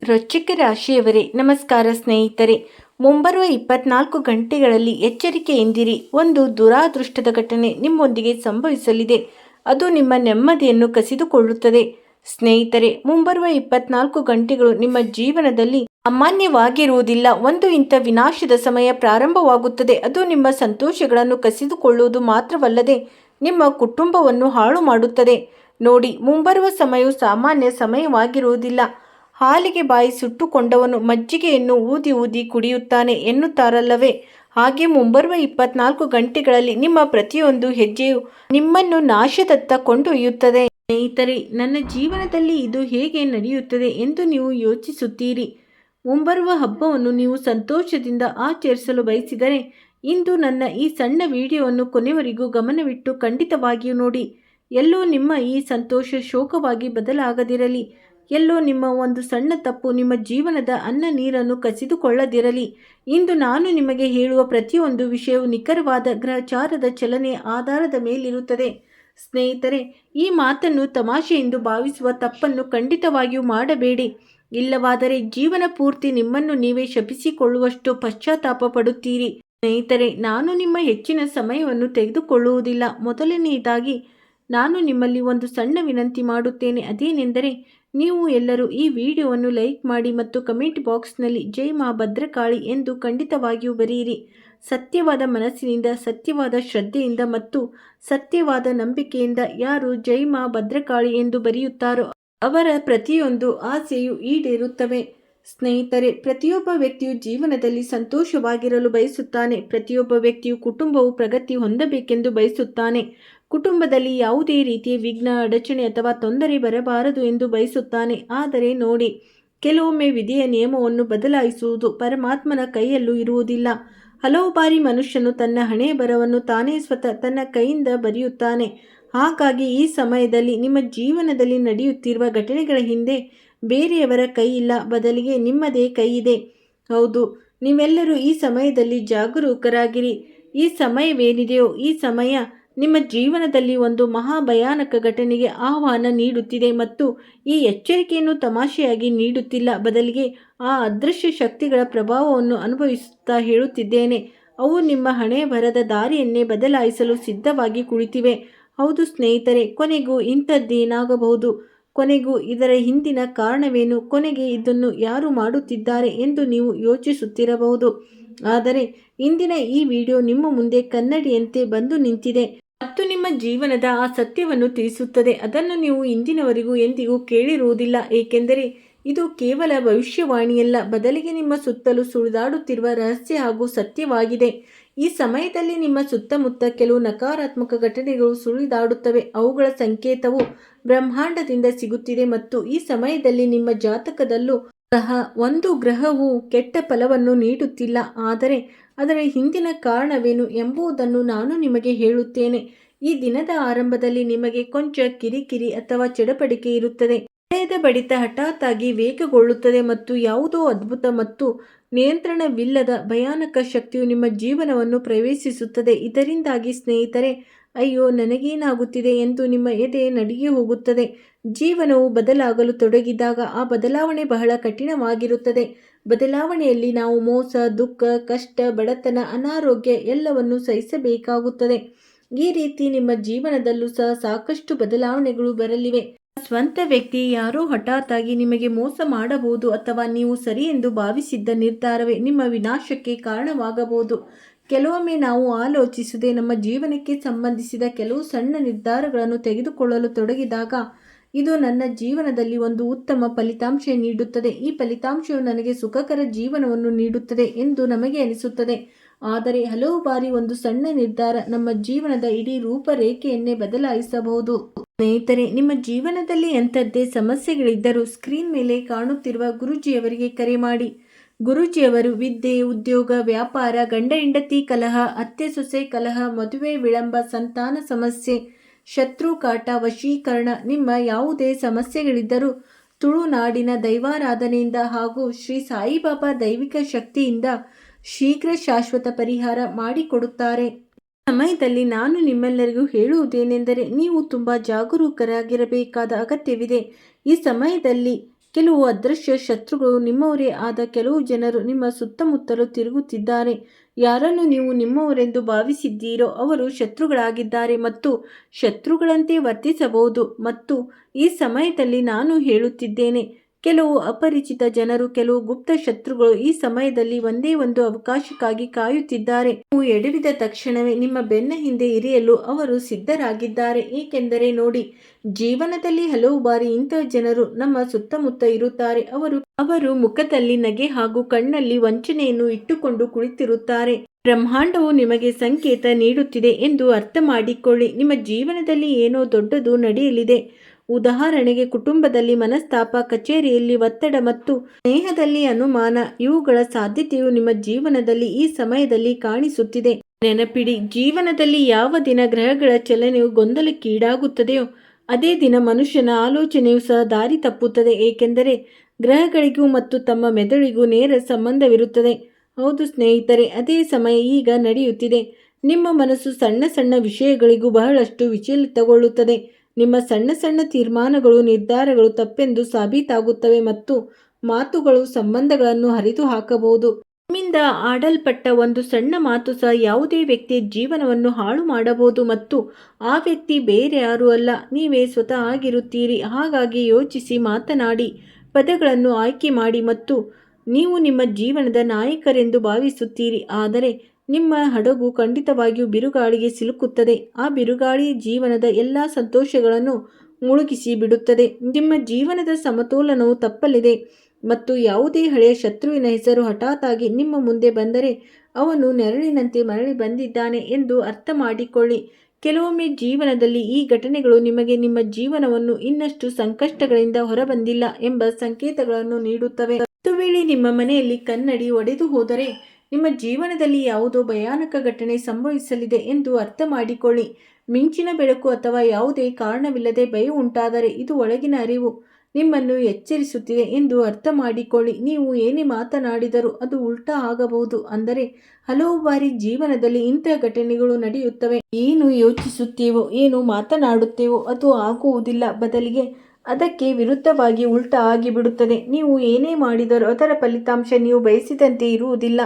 ವೃಶ್ಚಿಕ ರಾಶಿಯವರೇ ನಮಸ್ಕಾರ ಸ್ನೇಹಿತರೆ. ಮುಂಬರುವ 24 ಗಂಟೆಗಳಲ್ಲಿ ಎಚ್ಚರಿಕೆಯಿಂದಿರಿ. ಒಂದು ದುರಾದೃಷ್ಟದ ಘಟನೆ ನಿಮ್ಮೊಂದಿಗೆ ಸಂಭವಿಸಲಿದೆ. ಅದು ನಿಮ್ಮ ನೆಮ್ಮದಿಯನ್ನು ಕಸಿದುಕೊಳ್ಳುತ್ತದೆ. ಸ್ನೇಹಿತರೆ, ಮುಂಬರುವ 24 ಗಂಟೆಗಳು ನಿಮ್ಮ ಜೀವನದಲ್ಲಿ ಅಮಾನ್ಯವಾಗಿರುವುದಿಲ್ಲ. ಒಂದು ಇಂಥ ವಿನಾಶದ ಸಮಯ ಪ್ರಾರಂಭವಾಗುತ್ತದೆ. ಅದು ನಿಮ್ಮ ಸಂತೋಷಗಳನ್ನು ಕಸಿದುಕೊಳ್ಳುವುದು ಮಾತ್ರವಲ್ಲದೆ ನಿಮ್ಮ ಕುಟುಂಬವನ್ನು ಹಾಳು ಮಾಡುತ್ತದೆ. ನೋಡಿ, ಮುಂಬರುವ ಸಮಯವು ಸಾಮಾನ್ಯ ಸಮಯವಾಗಿರುವುದಿಲ್ಲ. ಹಾಲಿಗೆ ಬಾಯಿ ಸುಟ್ಟುಕೊಂಡವನು ಮಜ್ಜಿಗೆಯನ್ನು ಊದಿ ಊದಿ ಕುಡಿಯುತ್ತಾನೆ ಎನ್ನುತ್ತಾರಲ್ಲವೇ, ಹಾಗೆ ಮುಂಬರುವ 24 ಗಂಟೆಗಳಲ್ಲಿ ನಿಮ್ಮ ಪ್ರತಿಯೊಂದು ಹೆಜ್ಜೆಯು ನಿಮ್ಮನ್ನು ನಾಶದತ್ತ ಕೊಂಡೊಯ್ಯುತ್ತದೆ. ಸ್ನೇಹಿತರೆ, ನನ್ನ ಜೀವನದಲ್ಲಿ ಇದು ಹೇಗೆ ನಡೆಯುತ್ತದೆ ಎಂದು ನೀವು ಯೋಚಿಸುತ್ತೀರಿ. ಮುಂಬರುವ ಹಬ್ಬವನ್ನು ನೀವು ಸಂತೋಷದಿಂದ ಆಚರಿಸಲು ಬಯಸಿದರೆ ಇಂದು ನನ್ನ ಈ ಸಣ್ಣ ವಿಡಿಯೋವನ್ನು ಕೊನೆವರೆಗೂ ಗಮನವಿಟ್ಟು ಖಂಡಿತವಾಗಿಯೂ ನೋಡಿ. ಎಲ್ಲೋ ನಿಮ್ಮ ಈ ಸಂತೋಷ ಶೋಕವಾಗಿ ಬದಲಾಗದಿರಲಿ. ಎಲ್ಲೋ ನಿಮ್ಮ ಒಂದು ಸಣ್ಣ ತಪ್ಪು ನಿಮ್ಮ ಜೀವನದ ಅನ್ನ ನೀರನ್ನು ಕಸಿದುಕೊಳ್ಳದಿರಲಿ. ಇಂದು ನಾನು ನಿಮಗೆ ಹೇಳುವ ಪ್ರತಿಯೊಂದು ವಿಷಯವು ನಿಖರವಾದ ಗ್ರಹಚಾರದ ಚಲನೆಯ ಆಧಾರದ ಮೇಲಿರುತ್ತದೆ. ಸ್ನೇಹಿತರೆ, ಈ ಮಾತನ್ನು ತಮಾಷೆ ಎಂದು ಭಾವಿಸುವ ತಪ್ಪನ್ನು ಖಂಡಿತವಾಗಿಯೂ ಮಾಡಬೇಡಿ. ಇಲ್ಲವಾದರೆ ಜೀವನ ಪೂರ್ತಿ ನಿಮ್ಮನ್ನು ನೀವೇ ಶಪಿಸಿಕೊಳ್ಳುವಷ್ಟು ಪಶ್ಚಾತ್ತಾಪ ಪಡುತ್ತೀರಿ. ಸ್ನೇಹಿತರೆ, ನಾನು ನಿಮ್ಮ ಹೆಚ್ಚಿನ ಸಮಯವನ್ನು ತೆಗೆದುಕೊಳ್ಳುವುದಿಲ್ಲ. ಮೊದಲನೆಯದಾಗಿ ನಾನು ನಿಮ್ಮಲ್ಲಿ ಒಂದು ಸಣ್ಣ ವಿನಂತಿ ಮಾಡುತ್ತೇನೆ. ಅದೇನೆಂದರೆ, ನೀವು ಎಲ್ಲರೂ ಈ ವಿಡಿಯೋವನ್ನು ಲೈಕ್ ಮಾಡಿ ಮತ್ತು ಕಮೆಂಟ್ ಬಾಕ್ಸ್ನಲ್ಲಿ ಜೈ ಮಾ ಭದ್ರಕಾಳಿ ಎಂದು ಖಂಡಿತವಾಗಿಯೂ ಬರೆಯಿರಿ. ಸತ್ಯವಾದ ಮನಸ್ಸಿನಿಂದ, ಸತ್ಯವಾದ ಶ್ರದ್ಧೆಯಿಂದ ಮತ್ತು ಸತ್ಯವಾದ ನಂಬಿಕೆಯಿಂದ ಯಾರು ಜೈ ಮಾ ಭದ್ರಕಾಳಿ ಎಂದು ಬರೆಯುತ್ತಾರೋ ಅವರ ಪ್ರತಿಯೊಂದು ಆಸೆಯು ಈಡೇರುತ್ತವೆ. ಸ್ನೇಹಿತರೆ, ಪ್ರತಿಯೊಬ್ಬ ವ್ಯಕ್ತಿಯು ಜೀವನದಲ್ಲಿ ಸಂತೋಷವಾಗಿರಲು ಬಯಸುತ್ತಾನೆ. ಪ್ರತಿಯೊಬ್ಬ ವ್ಯಕ್ತಿಯು ಕುಟುಂಬವು ಪ್ರಗತಿ ಹೊಂದಬೇಕೆಂದು ಬಯಸುತ್ತಾನೆ. ಕುಟುಂಬದಲ್ಲಿ ಯಾವುದೇ ರೀತಿಯ ವಿಘ್ನ, ಅಡಚಣೆ ಅಥವಾ ತೊಂದರೆ ಬರಬಾರದು ಎಂದು ಬಯಸುತ್ತಾನೆ. ಆದರೆ ನೋಡಿ, ಕೆಲವೊಮ್ಮೆ ವಿಧಿಯ ನಿಯಮವನ್ನು ಬದಲಾಯಿಸುವುದು ಪರಮಾತ್ಮನ ಕೈಯಲ್ಲೂ ಇರುವುದಿಲ್ಲ. ಹಲವು ಬಾರಿ ಮನುಷ್ಯನು ತನ್ನ ಹಣೆ ಬರವನ್ನು ತಾನೇ ಸ್ವತಃ ತನ್ನ ಕೈಯಿಂದ ಬರೆಯುತ್ತಾನೆ. ಹಾಗಾಗಿ ಈ ಸಮಯದಲ್ಲಿ ನಿಮ್ಮ ಜೀವನದಲ್ಲಿ ನಡೆಯುತ್ತಿರುವ ಘಟನೆಗಳ ಹಿಂದೆ ಬೇರೆಯವರ ಕೈ ಇಲ್ಲ, ಬದಲಿಗೆ ನಿಮ್ಮದೇ ಕೈ ಇದೆ. ಹೌದು, ನೀವೆಲ್ಲರೂ ಈ ಸಮಯದಲ್ಲಿ ಜಾಗರೂಕರಾಗಿರಿ. ಈ ಸಮಯವೇನಿದೆಯೋ ಈ ಸಮಯ ನಿಮ್ಮ ಜೀವನದಲ್ಲಿ ಒಂದು ಮಹಾಭಯಾನಕ ಘಟನೆಗೆ ಆಹ್ವಾನ ನೀಡುತ್ತಿದೆ ಮತ್ತು ಈ ಎಚ್ಚರಿಕೆಯನ್ನು ತಮಾಷೆಯಾಗಿ ನೀಡುತ್ತಿಲ್ಲ. ಬದಲಿಗೆ ಆ ಅದೃಶ್ಯ ಶಕ್ತಿಗಳ ಪ್ರಭಾವವನ್ನು ಅನುಭವಿಸುತ್ತಾ ಹೇಳುತ್ತಿದ್ದೇನೆ. ಅವು ನಿಮ್ಮ ಹಣೆ ಬರದ ದಾರಿಯನ್ನೇ ಬದಲಾಯಿಸಲು ಸಿದ್ಧವಾಗಿ ಕುಳಿತಿವೆ. ಹೌದು ಸ್ನೇಹಿತರೆ, ಕೊನೆಗೂ ಇಂಥದ್ದೇನಾಗಬಹುದು? ಕೊನೆಗೂ ಇದರ ಹಿಂದಿನ ಕಾರಣವೇನು? ಕೊನೆಗೆ ಇದನ್ನು ಯಾರು ಮಾಡುತ್ತಿದ್ದಾರೆ ಎಂದು ನೀವು ಯೋಚಿಸುತ್ತಿರಬಹುದು. ಆದರೆ ಇಂದಿನ ಈ ವಿಡಿಯೋ ನಿಮ್ಮ ಮುಂದೆ ಕನ್ನಡಿಯಂತೆ ಬಂದು ನಿಂತಿದೆ ಮತ್ತು ನಿಮ್ಮ ಜೀವನದ ಆ ಸತ್ಯವನ್ನು ತಿಳಿಸುತ್ತದೆ. ಅದನ್ನು ನೀವು ಇಂದಿನವರೆಗೂ ಎಂದಿಗೂ ಕೇಳಿರುವುದಿಲ್ಲ, ಏಕೆಂದರೆ ಇದು ಕೇವಲ ಭವಿಷ್ಯವಾಣಿಯಲ್ಲ, ಬದಲಿಗೆ ನಿಮ್ಮ ಸುತ್ತಲೂ ಸುಳಿದಾಡುತ್ತಿರುವ ರಹಸ್ಯ ಹಾಗೂ ಸತ್ಯವಾಗಿದೆ. ಈ ಸಮಯದಲ್ಲಿ ನಿಮ್ಮ ಸುತ್ತಮುತ್ತ ಕೆಲವು ನಕಾರಾತ್ಮಕ ಘಟನೆಗಳು ಸುಳಿದಾಡುತ್ತವೆ. ಅವುಗಳ ಸಂಕೇತವು ಬ್ರಹ್ಮಾಂಡದಿಂದ ಸಿಗುತ್ತಿದೆ ಮತ್ತು ಈ ಸಮಯದಲ್ಲಿ ನಿಮ್ಮ ಜಾತಕದಲ್ಲೂ ಸಹ ಒಂದು ಗ್ರಹವು ಕೆಟ್ಟ ಫಲವನ್ನು ನೀಡುತ್ತಿಲ್ಲ. ಆದರೆ ಅದರ ಹಿಂದಿನ ಕಾರಣವೇನು ಎಂಬುದನ್ನು ನಾನು ನಿಮಗೆ ಹೇಳುತ್ತೇನೆ. ಈ ದಿನದ ಆರಂಭದಲ್ಲಿ ನಿಮಗೆ ಕೊಂಚ ಕಿರಿಕಿರಿ ಅಥವಾ ಚಡಪಡಿಕೆ ಇರುತ್ತದೆ. ಹೃದಯದ ಬಡಿತ ಹಠಾತ್ ಆಗಿ ವೇಗಗೊಳ್ಳುತ್ತದೆ ಮತ್ತು ಯಾವುದೋ ಅದ್ಭುತ ಮತ್ತು ನಿಯಂತ್ರಣವಿಲ್ಲದ ಭಯಾನಕ ಶಕ್ತಿಯು ನಿಮ್ಮ ಜೀವನವನ್ನು ಪ್ರವೇಶಿಸುತ್ತದೆ. ಇದರಿಂದಾಗಿ ಸ್ನೇಹಿತರೆ, ಅಯ್ಯೋ ನನಗೇನಾಗುತ್ತಿದೆ ಎಂದು ನಿಮ್ಮ ಎದೆ ನಡುಗಿ ಹೋಗುತ್ತದೆ. ಜೀವನವು ಬದಲಾಗಲು ತೊಡಗಿದಾಗ ಆ ಬದಲಾವಣೆ ಬಹಳ ಕಠಿಣವಾಗಿರುತ್ತದೆ. ಬದಲಾವಣೆಯಲ್ಲಿ ನಾವು ಮೋಸ, ದುಃಖ, ಕಷ್ಟ, ಬಡತನ, ಅನಾರೋಗ್ಯ ಎಲ್ಲವನ್ನೂ ಸಹಿಸಬೇಕಾಗುತ್ತದೆ. ಈ ರೀತಿ ನಿಮ್ಮ ಜೀವನದಲ್ಲೂ ಸಹ ಸಾಕಷ್ಟು ಬದಲಾವಣೆಗಳು ಬರಲಿವೆ. ಸ್ವಂತ ವ್ಯಕ್ತಿ ಯಾರೋ ಹಠಾತ್ ಆಗಿ ನಿಮಗೆ ಮೋಸ ಮಾಡಬಹುದು ಅಥವಾ ನೀವು ಸರಿ ಎಂದು ಭಾವಿಸಿದ್ದ ನಿರ್ಧಾರವೇ ನಿಮ್ಮ ವಿನಾಶಕ್ಕೆ ಕಾರಣವಾಗಬಹುದು. ಕೆಲವೊಮ್ಮೆ ನಾವು ಆಲೋಚಿಸದೆ ನಮ್ಮ ಜೀವನಕ್ಕೆ ಸಂಬಂಧಿಸಿದ ಕೆಲವು ಸಣ್ಣ ನಿರ್ಧಾರಗಳನ್ನು ತೆಗೆದುಕೊಳ್ಳಲು ತೊಡಗಿದಾಗ ಇದು ನನ್ನ ಜೀವನದಲ್ಲಿ ಒಂದು ಉತ್ತಮ ಫಲಿತಾಂಶ ನೀಡುತ್ತದೆ, ಈ ಫಲಿತಾಂಶವು ನನಗೆ ಸುಖಕರ ಜೀವನವನ್ನು ನೀಡುತ್ತದೆ ಎಂದು ನಮಗೆ ಅನಿಸುತ್ತದೆ. ಆದರೆ ಹಲವು ಬಾರಿ ಒಂದು ಸಣ್ಣ ನಿರ್ಧಾರ ನಮ್ಮ ಜೀವನದ ಇಡೀ ರೂಪರೇಖೆಯನ್ನೇ ಬದಲಾಯಿಸಬಹುದು. ಸ್ನೇಹಿತರೆ, ನಿಮ್ಮ ಜೀವನದಲ್ಲಿ ಎಂಥದ್ದೇ ಸಮಸ್ಯೆಗಳಿದ್ದರೂ ಸ್ಕ್ರೀನ್ ಮೇಲೆ ಕಾಣುತ್ತಿರುವ ಗುರೂಜಿಯವರಿಗೆ ಕರೆ ಮಾಡಿ. ಗುರೂಜಿಯವರು ವಿದ್ಯೆ, ಉದ್ಯೋಗ, ವ್ಯಾಪಾರ, ಗಂಡ ಹೆಂಡತಿ ಕಲಹ, ಅತ್ತೆ ಸೊಸೆ ಕಲಹ, ಮದುವೆ ವಿಳಂಬ, ಸಂತಾನ ಸಮಸ್ಯೆ, ಶತ್ರು ಕಾಟ, ವಶೀಕರಣ, ನಿಮ್ಮ ಯಾವುದೇ ಸಮಸ್ಯೆಗಳಿದ್ದರೂ ತುಳುನಾಡಿನ ದೈವಾರಾಧನೆಯಿಂದ ಹಾಗೂ ಶ್ರೀ ಸಾಯಿಬಾಬಾ ದೈವಿಕ ಶಕ್ತಿಯಿಂದ ಶೀಘ್ರ ಶಾಶ್ವತ ಪರಿಹಾರ ಮಾಡಿಕೊಡುತ್ತಾರೆ. ಸಮಯದಲ್ಲಿ ನಾನು ನಿಮ್ಮೆಲ್ಲರಿಗೂ ಹೇಳುವುದೇನೆಂದರೆ, ನೀವು ತುಂಬ ಜಾಗರೂಕರಾಗಿರಬೇಕಾದ ಅಗತ್ಯವಿದೆ. ಈ ಸಮಯದಲ್ಲಿ ಕೆಲವು ಅದೃಶ್ಯ ಶತ್ರುಗಳು ನಿಮ್ಮವರೇ ಆದ ಕೆಲವು ಜನರು ನಿಮ್ಮ ಸುತ್ತಮುತ್ತಲು ತಿರುಗುತ್ತಿದ್ದಾರೆ. ಯಾರನ್ನು ನೀವು ನಿಮ್ಮವರೆಂದು ಭಾವಿಸಿದ್ದೀರೋ ಅವರು ಶತ್ರುಗಳಾಗಿದ್ದಾರೆ ಮತ್ತು ಶತ್ರುಗಳಂತೆ ವರ್ತಿಸಬಹುದು. ಮತ್ತು ಈ ಸಮಯದಲ್ಲಿ ನಾನು ಹೇಳುತ್ತಿದ್ದೇನೆ, ಕೆಲವು ಅಪರಿಚಿತ ಜನರು, ಕೆಲವು ಗುಪ್ತ ಶತ್ರುಗಳು ಈ ಸಮಯದಲ್ಲಿ ಒಂದೇ ಒಂದು ಅವಕಾಶಕ್ಕಾಗಿ ಕಾಯುತ್ತಿದ್ದಾರೆ. ನೀವು ಎಡವಿದ ತಕ್ಷಣವೇ ನಿಮ್ಮ ಬೆನ್ನ ಹಿಂದೆ ಇರಿಯಲು ಅವರು ಸಿದ್ಧರಾಗಿದ್ದಾರೆ. ಏಕೆಂದರೆ ನೋಡಿ, ಜೀವನದಲ್ಲಿ ಹಲವು ಬಾರಿ ಇಂತಹ ಜನರು ನಮ್ಮ ಸುತ್ತಮುತ್ತ ಇರುತ್ತಾರೆ. ಅವರು ಮುಖದಲ್ಲಿ ನಗೆ ಹಾಗೂ ಕಣ್ಣಲ್ಲಿ ವಂಚನೆಯನ್ನು ಇಟ್ಟುಕೊಂಡು ಕುಳಿತಿರುತ್ತಾರೆ. ಬ್ರಹ್ಮಾಂಡವು ನಿಮಗೆ ಸಂಕೇತ ನೀಡುತ್ತಿದೆ ಎಂದು ಅರ್ಥ ಮಾಡಿಕೊಳ್ಳಿ. ನಿಮ್ಮ ಜೀವನದಲ್ಲಿ ಏನೋ ದೊಡ್ಡದು ನಡೆಯಲಿದೆ. ಉದಾಹರಣೆಗೆ, ಕುಟುಂಬದಲ್ಲಿ ಮನಸ್ತಾಪ, ಕಚೇರಿಯಲ್ಲಿ ಒತ್ತಡ ಮತ್ತು ಸ್ನೇಹದಲ್ಲಿ ಅನುಮಾನ. ಇವುಗಳ ಸಾಧ್ಯತೆಯು ನಿಮ್ಮ ಜೀವನದಲ್ಲಿ ಈ ಸಮಯದಲ್ಲಿ ಕಾಣಿಸುತ್ತಿದೆ. ನೆನಪಿಡಿ, ಜೀವನದಲ್ಲಿ ಯಾವ ದಿನ ಗ್ರಹಗಳ ಚಲನೆಯು ಗೊಂದಲಕ್ಕೀಡಾಗುತ್ತದೆಯೋ ಅದೇ ದಿನ ಮನುಷ್ಯನ ಆಲೋಚನೆಯು ಸಹ ದಾರಿ ತಪ್ಪುತ್ತದೆ. ಏಕೆಂದರೆ ಗ್ರಹಗಳಿಗೂ ಮತ್ತು ತಮ್ಮ ಮೆದುಳಿಗೂ ನೇರ ಸಂಬಂಧವಿರುತ್ತದೆ. ಹೌದು ಸ್ನೇಹಿತರೆ, ಅದೇ ಸಮಯ ಈಗ ನಡೆಯುತ್ತಿದೆ. ನಿಮ್ಮ ಮನಸ್ಸು ಸಣ್ಣ ಸಣ್ಣ ವಿಷಯಗಳಿಗೂ ಬಹಳಷ್ಟು ವಿಚಲಿತಗೊಳ್ಳುತ್ತದೆ. ನಿಮ್ಮ ಸಣ್ಣ ಸಣ್ಣ ತೀರ್ಮಾನಗಳು, ನಿರ್ಧಾರಗಳು ತಪ್ಪೆಂದು ಸಾಬೀತಾಗುತ್ತವೆ ಮತ್ತು ಮಾತುಗಳು ಸಂಬಂಧಗಳನ್ನು ಹರಿದು ಹಾಕಬಹುದು. ನಿಮ್ಮಿಂದ ಆಡಲ್ಪಟ್ಟ ಒಂದು ಸಣ್ಣ ಮಾತು ಸಹ ಯಾವುದೇ ವ್ಯಕ್ತಿಯ ಜೀವನವನ್ನು ಹಾಳು ಮಾಡಬಹುದು ಮತ್ತು ಆ ವ್ಯಕ್ತಿ ಬೇರೆ ಯಾರೂ ಅಲ್ಲ, ನೀವೇ ಸ್ವತಃ ಆಗಿರುತ್ತೀರಿ. ಹಾಗಾಗಿ ಯೋಚಿಸಿ, ಮಾತನಾಡಿ, ಪದಗಳನ್ನು ಆಯ್ಕೆ ಮಾಡಿ ಮತ್ತು ನೀವು ನಿಮ್ಮ ಜೀವನದ ನಾಯಕರೆಂದು ಭಾವಿಸುತ್ತೀರಿ. ಆದರೆ ನಿಮ್ಮ ಹಡಗು ಖಂಡಿತವಾಗಿಯೂ ಬಿರುಗಾಳಿಗೆ ಸಿಲುಕುತ್ತದೆ. ಆ ಬಿರುಗಾಳಿ ಜೀವನದ ಎಲ್ಲ ಸಂತೋಷಗಳನ್ನು ಮುಳುಗಿಸಿ ಬಿಡುತ್ತದೆ. ನಿಮ್ಮ ಜೀವನದ ಸಮತೋಲನವು ತಪ್ಪಲಿದೆ ಮತ್ತು ಯಾವುದೇ ಹಳೆಯ ಶತ್ರುವಿನ ಹೆಸರು ಹಠಾತ್ತಾಗಿ ನಿಮ್ಮ ಮುಂದೆ ಬಂದರೆ ಅವನು ನೆರಳಿನಂತೆ ಮರಳಿ ಬಂದಿದ್ದಾನೆ ಎಂದು ಅರ್ಥ ಮಾಡಿಕೊಳ್ಳಿ. ಕೆಲವೊಮ್ಮೆ ಜೀವನದಲ್ಲಿ ಈ ಘಟನೆಗಳು ನಿಮಗೆ ನಿಮ್ಮ ಜೀವನವನ್ನು ಇನ್ನಷ್ಟು ಸಂಕಷ್ಟಗಳಿಂದ ಹೊರಬಂದಿಲ್ಲ ಎಂಬ ಸಂಕೇತಗಳನ್ನು ನೀಡುತ್ತವೆ. ಒಂದು ವೇಳೆ ನಿಮ್ಮ ಮನೆಯಲ್ಲಿ ಕನ್ನಡಿ ಒಡೆದು ಹೋದರೆ ನಿಮ್ಮ ಜೀವನದಲ್ಲಿ ಯಾವುದೋ ಭಯಾನಕ ಘಟನೆ ಸಂಭವಿಸಲಿದೆ ಎಂದು ಅರ್ಥ ಮಾಡಿಕೊಳ್ಳಿ. ಮಿಂಚಿನ ಬೆಳಕು ಅಥವಾ ಯಾವುದೇ ಕಾರಣವಿಲ್ಲದೆ ಭಯ ಉಂಟಾದರೆ ಇದು ಒಳಗಿನ ಅರಿವು ನಿಮ್ಮನ್ನು ಎಚ್ಚರಿಸುತ್ತಿದೆ ಎಂದು ಅರ್ಥ ಮಾಡಿಕೊಳ್ಳಿ. ನೀವು ಏನೇ ಮಾತನಾಡಿದರೂ ಅದು ಉಲ್ಟಾ ಆಗಬಹುದು. ಅಂದರೆ ಹಲವು ಬಾರಿ ಜೀವನದಲ್ಲಿ ಇಂತಹ ಘಟನೆಗಳು ನಡೆಯುತ್ತವೆ. ಏನು ಯೋಚಿಸುತ್ತೇವೋ, ಏನು ಮಾತನಾಡುತ್ತೇವೋ ಅದು ಆಗುವುದಿಲ್ಲ. ಬದಲಿಗೆ ಅದಕ್ಕೆ ವಿರುದ್ಧವಾಗಿ ಉಲ್ಟಾ ಆಗಿಬಿಡುತ್ತದೆ. ನೀವು ಏನೇ ಮಾಡಿದರೂ ಅದರ ಫಲಿತಾಂಶ ನೀವು ಬಯಸಿದಂತೆ ಇರುವುದಿಲ್ಲ.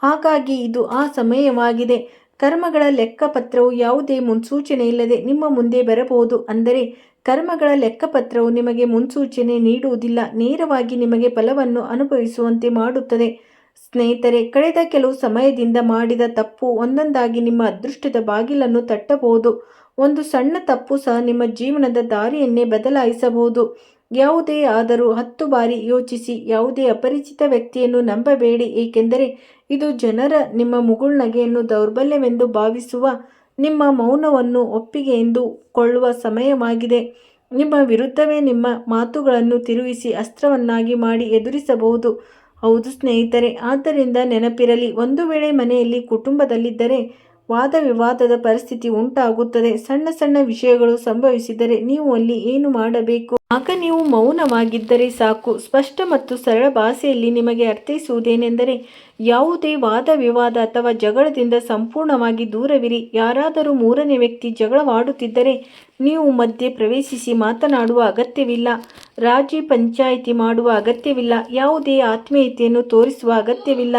ಹಾಗಾಗಿ ಇದು ಆ ಸಮಯವಾಗಿದೆ. ಕರ್ಮಗಳ ಲೆಕ್ಕಪತ್ರವು ಯಾವುದೇ ಮುನ್ಸೂಚನೆ ಇಲ್ಲದೆ ನಿಮ್ಮ ಮುಂದೆ ಬರಬಹುದು. ಅಂದರೆ ಕರ್ಮಗಳ ಲೆಕ್ಕಪತ್ರವು ನಿಮಗೆ ಮುನ್ಸೂಚನೆ ನೀಡುವುದಿಲ್ಲ, ನೇರವಾಗಿ ನಿಮಗೆ ಫಲವನ್ನು ಅನುಭವಿಸುವಂತೆ ಮಾಡುತ್ತದೆ. ಸ್ನೇಹಿತರೆ, ಕಳೆದ ಕೆಲವು ಸಮಯದಿಂದ ಮಾಡಿದ ತಪ್ಪು ಒಂದೊಂದಾಗಿ ನಿಮ್ಮ ಅದೃಷ್ಟದ ಬಾಗಿಲನ್ನು ತಟ್ಟಬಹುದು. ಒಂದು ಸಣ್ಣ ತಪ್ಪು ಸಹ ನಿಮ್ಮ ಜೀವನದ ದಾರಿಯನ್ನೇ ಬದಲಾಯಿಸಬಹುದು. ಯಾವುದೇ ಆದರೂ 10 ಬಾರಿ ಯೋಚಿಸಿ. ಯಾವುದೇ ಅಪರಿಚಿತ ವ್ಯಕ್ತಿಯನ್ನು ನಂಬಬೇಡಿ, ಏಕೆಂದರೆ ಇದು ಜನರ ನಿಮ್ಮ ಮುಗುಳ್ನಗೆಯನ್ನು ದೌರ್ಬಲ್ಯವೆಂದು ಭಾವಿಸುವ, ನಿಮ್ಮ ಮೌನವನ್ನು ಒಪ್ಪಿಗೆ ಎಂದುಕೊಳ್ಳುವ ಸಮಯವಾಗಿದೆ. ನಿಮ್ಮ ವಿರುದ್ಧವೇ ನಿಮ್ಮ ಮಾತುಗಳನ್ನು ತಿರುಗಿಸಿ ಅಸ್ತ್ರವನ್ನಾಗಿ ಮಾಡಿ ಎದುರಿಸಬಹುದು. ಹೌದು ಸ್ನೇಹಿತರೆ, ಆದ್ದರಿಂದ ನೆನಪಿರಲಿ, ಒಂದು ವೇಳೆ ಮನೆಯಲ್ಲಿ, ಕುಟುಂಬದಲ್ಲಿದ್ದರೆ ವಾದ ವಿವಾದದ ಪರಿಸ್ಥಿತಿ ಉಂಟಾಗುತ್ತದೆ. ಸಣ್ಣ ಸಣ್ಣ ವಿಷಯಗಳು ಸಂಭವಿಸಿದರೆ ನೀವು ಅಲ್ಲಿ ಏನು ಮಾಡಬೇಕು? ಆಗ ನೀವು ಮೌನವಾಗಿದ್ದರೆ ಸಾಕು. ಸ್ಪಷ್ಟ ಮತ್ತು ಸರಳ ಭಾಷೆಯಲ್ಲಿ ನಿಮಗೆ ಅರ್ಥೈಸುವುದೇನೆಂದರೆ, ಯಾವುದೇ ವಾದ ವಿವಾದ ಅಥವಾ ಜಗಳದಿಂದ ಸಂಪೂರ್ಣವಾಗಿ ದೂರವಿರಿ. ಯಾರಾದರೂ ಮೂರನೇ ವ್ಯಕ್ತಿ ಜಗಳವಾಡುತ್ತಿದ್ದರೆ ನೀವು ಮಧ್ಯೆ ಪ್ರವೇಶಿಸಿ ಮಾತನಾಡುವ ಅಗತ್ಯವಿಲ್ಲ. ರಾಜಿ ಪಂಚಾಯಿತಿ ಮಾಡುವ ಅಗತ್ಯವಿಲ್ಲ. ಯಾವುದೇ ಆತ್ಮೀಯತೆಯನ್ನು ತೋರಿಸುವ ಅಗತ್ಯವಿಲ್ಲ.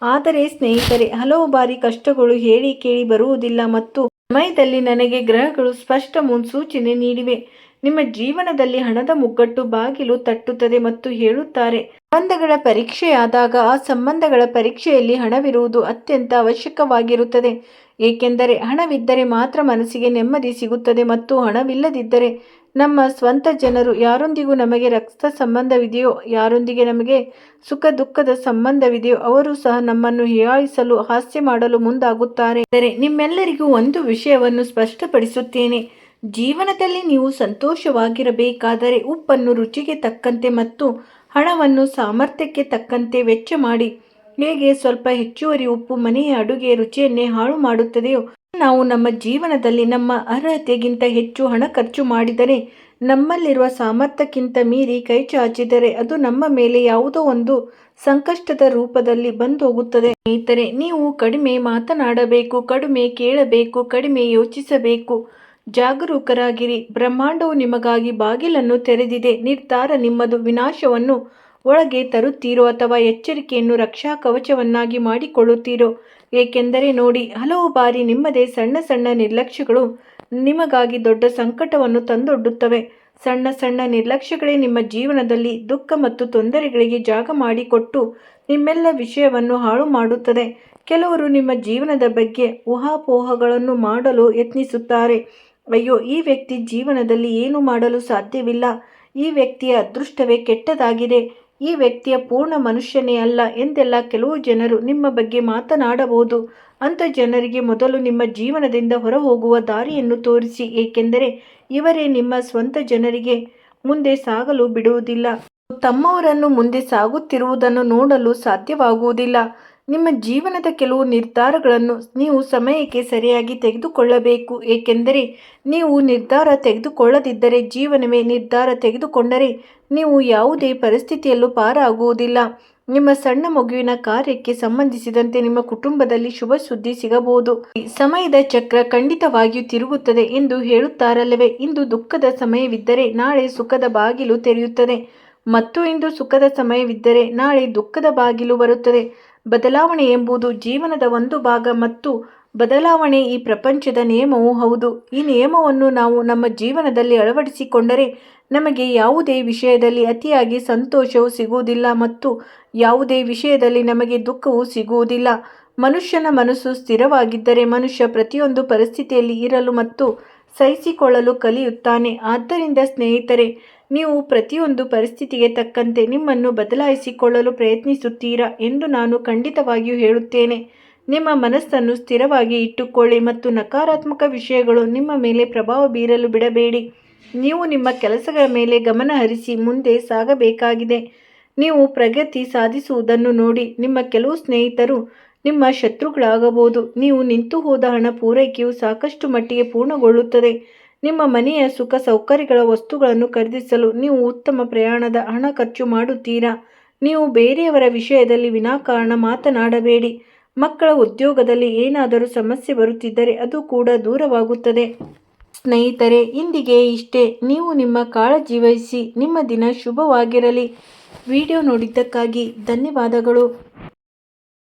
ಆದರೆ ಸ್ನೇಹಿತರೆ, ಹಲವು ಬಾರಿ ಕಷ್ಟಗಳು ಹೇಳಿ ಕೇಳಿ ಬರುವುದಿಲ್ಲ ಮತ್ತು ಸಮಯದಲ್ಲಿ ನನಗೆ ಗ್ರಹಗಳು ಸ್ಪಷ್ಟ ಮುನ್ಸೂಚನೆ ನೀಡಿವೆ. ನಿಮ್ಮ ಜೀವನದಲ್ಲಿ ಹಣದ ಮುಗ್ಗಟ್ಟು ಬಾಗಿಲು ತಟ್ಟುತ್ತದೆ ಮತ್ತು ಹೇಳುತ್ತಾರೆ. ಸಂಬಂಧಗಳ ಪರೀಕ್ಷೆಯಾದಾಗ ಆ ಸಂಬಂಧಗಳ ಪರೀಕ್ಷೆಯಲ್ಲಿ ಹಣವಿರುವುದು ಅತ್ಯಂತ ಅವಶ್ಯಕವಾಗಿರುತ್ತದೆ. ಏಕೆಂದರೆ ಹಣವಿದ್ದರೆ ಮಾತ್ರ ಮನಸ್ಸಿಗೆ ನೆಮ್ಮದಿ ಸಿಗುತ್ತದೆ ಮತ್ತು ಹಣವಿಲ್ಲದಿದ್ದರೆ ನಮ್ಮ ಸ್ವಂತ ಜನರು, ಯಾರೊಂದಿಗೂ ನಮಗೆ ರಕ್ತ ಸಂಬಂಧವಿದೆಯೋ, ಯಾರೊಂದಿಗೆ ನಮಗೆ ಸುಖ ದುಃಖದ ಸಂಬಂಧವಿದೆಯೋ ಅವರು ಸಹ ನಮ್ಮನ್ನು ಹೀಯಾಳಿಸಲು, ಹಾಸ್ಯ ಮಾಡಲು ಮುಂದಾಗುತ್ತಾರೆ. ಆದರೆ ನಿಮ್ಮೆಲ್ಲರಿಗೂ ಒಂದು ವಿಷಯವನ್ನು ಸ್ಪಷ್ಟಪಡಿಸುತ್ತೇನೆ. ಜೀವನದಲ್ಲಿ ನೀವು ಸಂತೋಷವಾಗಿರಬೇಕಾದರೆ ಉಪ್ಪನ್ನು ರುಚಿಗೆ ತಕ್ಕಂತೆ ಮತ್ತು ಹಣವನ್ನು ಸಾಮರ್ಥ್ಯಕ್ಕೆ ತಕ್ಕಂತೆ ವೆಚ್ಚ ಮಾಡಿ. ಹೇಗೆ ಸ್ವಲ್ಪ ಹೆಚ್ಚುವರಿ ಉಪ್ಪು ಮನೆಯ ಅಡುಗೆಯ ರುಚಿಯನ್ನೇ ಹಾಳು ಮಾಡುತ್ತದೆಯೋ, ನಾವು ನಮ್ಮ ಜೀವನದಲ್ಲಿ ನಮ್ಮ ಅರ್ಹತೆಗಿಂತ ಹೆಚ್ಚು ಹಣ ಖರ್ಚು ಮಾಡಿದರೆ, ನಮ್ಮಲ್ಲಿರುವ ಸಾಮರ್ಥ್ಯಕ್ಕಿಂತ ಮೀರಿ ಕೈ ಚಾಚಿದರೆ ಅದು ನಮ್ಮ ಮೇಲೆ ಯಾವುದೋ ಒಂದು ಸಂಕಷ್ಟದ ರೂಪದಲ್ಲಿ ಬಂದೋಗುತ್ತದೆ. ಸ್ನೇಹಿತರೆ, ನೀವು ಕಡಿಮೆ ಮಾತನಾಡಬೇಕು, ಕಡಿಮೆ ಕೇಳಬೇಕು, ಕಡಿಮೆ ಯೋಚಿಸಬೇಕು. ಜಾಗರೂಕರಾಗಿರಿ. ಬ್ರಹ್ಮಾಂಡವು ನಿಮಗಾಗಿ ಬಾಗಿಲನ್ನು ತೆರೆದಿದೆ. ನಿರ್ಧಾರ ನಿಮ್ಮದು. ವಿನಾಶವನ್ನು ಒಳಗೆ ತರುತ್ತೀರೋ ಅಥವಾ ಎಚ್ಚರಿಕೆಯನ್ನು ರಕ್ಷಾ ಕವಚವನ್ನಾಗಿ ಮಾಡಿಕೊಳ್ಳುತ್ತೀರೋ? ಏಕೆಂದರೆ ನೋಡಿ, ಹಲವು ಬಾರಿ ನಿಮ್ಮದೇ ಸಣ್ಣ ಸಣ್ಣ ನಿರ್ಲಕ್ಷ್ಯಗಳು ನಿಮಗಾಗಿ ದೊಡ್ಡ ಸಂಕಟವನ್ನು ತಂದೊಡ್ಡುತ್ತವೆ. ಸಣ್ಣ ಸಣ್ಣ ನಿರ್ಲಕ್ಷ್ಯಗಳೇ ನಿಮ್ಮ ಜೀವನದಲ್ಲಿ ದುಃಖ ಮತ್ತು ತೊಂದರೆಗಳಿಗೆ ಜಾಗ ಮಾಡಿಕೊಟ್ಟು ನಿಮ್ಮೆಲ್ಲ ವಿಷಯವನ್ನು ಹಾಳು ಮಾಡುತ್ತದೆ. ಕೆಲವರು ನಿಮ್ಮ ಜೀವನದ ಬಗ್ಗೆ ಊಹಾಪೋಹಗಳನ್ನು ಮಾಡಲು ಯತ್ನಿಸುತ್ತಾರೆ. ಅಯ್ಯೋ, ಈ ವ್ಯಕ್ತಿ ಜೀವನದಲ್ಲಿ ಏನು ಮಾಡಲು ಸಾಧ್ಯವಿಲ್ಲ, ಈ ವ್ಯಕ್ತಿಯ ಅದೃಷ್ಟವೇ ಕೆಟ್ಟದಾಗಿದೆ, ಈ ವ್ಯಕ್ತಿಯ ಪೂರ್ಣ ಮನುಷ್ಯನೇ ಅಲ್ಲ ಎಂದೆಲ್ಲ ಕೆಲವು ಜನರು ನಿಮ್ಮ ಬಗ್ಗೆ ಮಾತನಾಡಬಹುದು. ಅಂಥ ಜನರಿಗೆ ಮೊದಲು ನಿಮ್ಮ ಜೀವನದಿಂದ ಹೊರಹೋಗುವ ದಾರಿಯನ್ನು ತೋರಿಸಿ. ಏಕೆಂದರೆ ಇವರೇ ನಿಮ್ಮ ಸ್ವಂತ ಜನರಿಗೆ ಮುಂದೆ ಸಾಗಲು ಬಿಡುವುದಿಲ್ಲ. ತಮ್ಮವರನ್ನು ಮುಂದೆ ಸಾಗುತ್ತಿರುವುದನ್ನು ನೋಡಲು ಸಾಧ್ಯವಾಗುವುದಿಲ್ಲ. ನಿಮ್ಮ ಜೀವನದ ಕೆಲವು ನಿರ್ಧಾರಗಳನ್ನು ನೀವು ಸಮಯಕ್ಕೆ ಸರಿಯಾಗಿ ತೆಗೆದುಕೊಳ್ಳಬೇಕು. ಏಕೆಂದರೆ ನೀವು ನಿರ್ಧಾರ ತೆಗೆದುಕೊಳ್ಳದಿದ್ದರೆ, ಜೀವನವೇ ನಿರ್ಧಾರ ತೆಗೆದುಕೊಂಡರೆ ನೀವು ಯಾವುದೇ ಪರಿಸ್ಥಿತಿಯಲ್ಲೂ ಪಾರಾಗುವುದಿಲ್ಲ. ನಿಮ್ಮ ಸಣ್ಣ ಮಗುವಿನ ಕಾರ್ಯಕ್ಕೆ ಸಂಬಂಧಿಸಿದಂತೆ ನಿಮ್ಮ ಕುಟುಂಬದಲ್ಲಿ ಶುಭ ಸುದ್ದಿ ಸಿಗಬಹುದು. ಸಮಯದ ಚಕ್ರ ಖಂಡಿತವಾಗಿಯೂ ತಿರುಗುತ್ತದೆ ಎಂದು ಹೇಳುತ್ತಾರಲ್ಲವೇ? ಇಂದು ದುಃಖದ ಸಮಯವಿದ್ದರೆ ನಾಳೆ ಸುಖದ ಬಾಗಿಲು ತೆರೆಯುತ್ತದೆ, ಮತ್ತು ಇಂದು ಸುಖದ ಸಮಯವಿದ್ದರೆ ನಾಳೆ ದುಃಖದ ಬಾಗಿಲು ಬರುತ್ತದೆ. ಬದಲಾವಣೆ ಎಂಬುದು ಜೀವನದ ಒಂದು ಭಾಗ, ಮತ್ತು ಬದಲಾವಣೆ ಈ ಪ್ರಪಂಚದ ನಿಯಮವೂ ಹೌದು. ಈ ನಿಯಮವನ್ನು ನಾವು ನಮ್ಮ ಜೀವನದಲ್ಲಿ ಅಳವಡಿಸಿಕೊಂಡರೆ ನಮಗೆ ಯಾವುದೇ ವಿಷಯದಲ್ಲಿ ಅತಿಯಾಗಿ ಸಂತೋಷವು ಸಿಗುವುದಿಲ್ಲ ಮತ್ತು ಯಾವುದೇ ವಿಷಯದಲ್ಲಿ ನಮಗೆ ದುಃಖವೂ ಸಿಗುವುದಿಲ್ಲ. ಮನುಷ್ಯನ ಮನಸ್ಸು ಸ್ಥಿರವಾಗಿದ್ದರೆ ಮನುಷ್ಯ ಪ್ರತಿಯೊಂದು ಪರಿಸ್ಥಿತಿಯಲ್ಲಿ ಇರಲು ಮತ್ತು ಸಹಿಸಿಕೊಳ್ಳಲು ಕಲಿಯುತ್ತಾನೆ. ಆದ್ದರಿಂದ ಸ್ನೇಹಿತರೆ, ನೀವು ಪ್ರತಿಯೊಂದು ಪರಿಸ್ಥಿತಿಗೆ ತಕ್ಕಂತೆ ನಿಮ್ಮನ್ನು ಬದಲಾಯಿಸಿಕೊಳ್ಳಲು ಪ್ರಯತ್ನಿಸುತ್ತೀರಾ ಎಂದು ನಾನು ಖಂಡಿತವಾಗಿಯೂ ಹೇಳುತ್ತೇನೆ. ನಿಮ್ಮ ಮನಸ್ಸನ್ನು ಸ್ಥಿರವಾಗಿ ಇಟ್ಟುಕೊಳ್ಳಿ ಮತ್ತು ನಕಾರಾತ್ಮಕ ವಿಷಯಗಳು ನಿಮ್ಮ ಮೇಲೆ ಪ್ರಭಾವ ಬೀರಲು ಬಿಡಬೇಡಿ. ನೀವು ನಿಮ್ಮ ಕೆಲಸಗಳ ಮೇಲೆ ಗಮನ ಹರಿಸಿ ಮುಂದೆ ಸಾಗಬೇಕಾಗಿದೆ. ನೀವು ಪ್ರಗತಿ ಸಾಧಿಸುವುದನ್ನು ನೋಡಿ ನಿಮ್ಮ ಕೆಲವು ಸ್ನೇಹಿತರು ನಿಮ್ಮ ಶತ್ರುಗಳಾಗಬಹುದು. ನೀವು ನಿಂತು ಹೋದ ಹಣ ಪೂರೈಕೆಯು ಸಾಕಷ್ಟು ಮಟ್ಟಿಗೆ ಪೂರ್ಣಗೊಳ್ಳುತ್ತದೆ. ನಿಮ್ಮ ಮನೆಯ ಸುಖ ಸೌಕರ್ಯಗಳ ವಸ್ತುಗಳನ್ನು ಖರೀದಿಸಲು ನೀವು ಉತ್ತಮ ಪ್ರಯಾಣದ ಹಣ ಖರ್ಚು ಮಾಡುತ್ತೀರಾ. ನೀವು ಬೇರೆಯವರ ವಿಷಯದಲ್ಲಿ ವಿನಾಕಾರಣ ಮಾತನಾಡಬೇಡಿ. ಮಕ್ಕಳ ಉದ್ಯೋಗದಲ್ಲಿ ಏನಾದರೂ ಸಮಸ್ಯೆ ಬರುತ್ತಿದ್ದರೆ ಅದು ಕೂಡ ದೂರವಾಗುತ್ತದೆ. ಸ್ನೇಹಿತರೆ, ಇಂದಿಗೆ ಇಷ್ಟೇ. ನೀವು ನಿಮ್ಮ ಕಾಳಜಿ ವಹಿಸಿ. ನಿಮ್ಮ ದಿನ ಶುಭವಾಗಿರಲಿ. ವಿಡಿಯೋ ನೋಡಿದ್ದಕ್ಕಾಗಿ ಧನ್ಯವಾದಗಳು.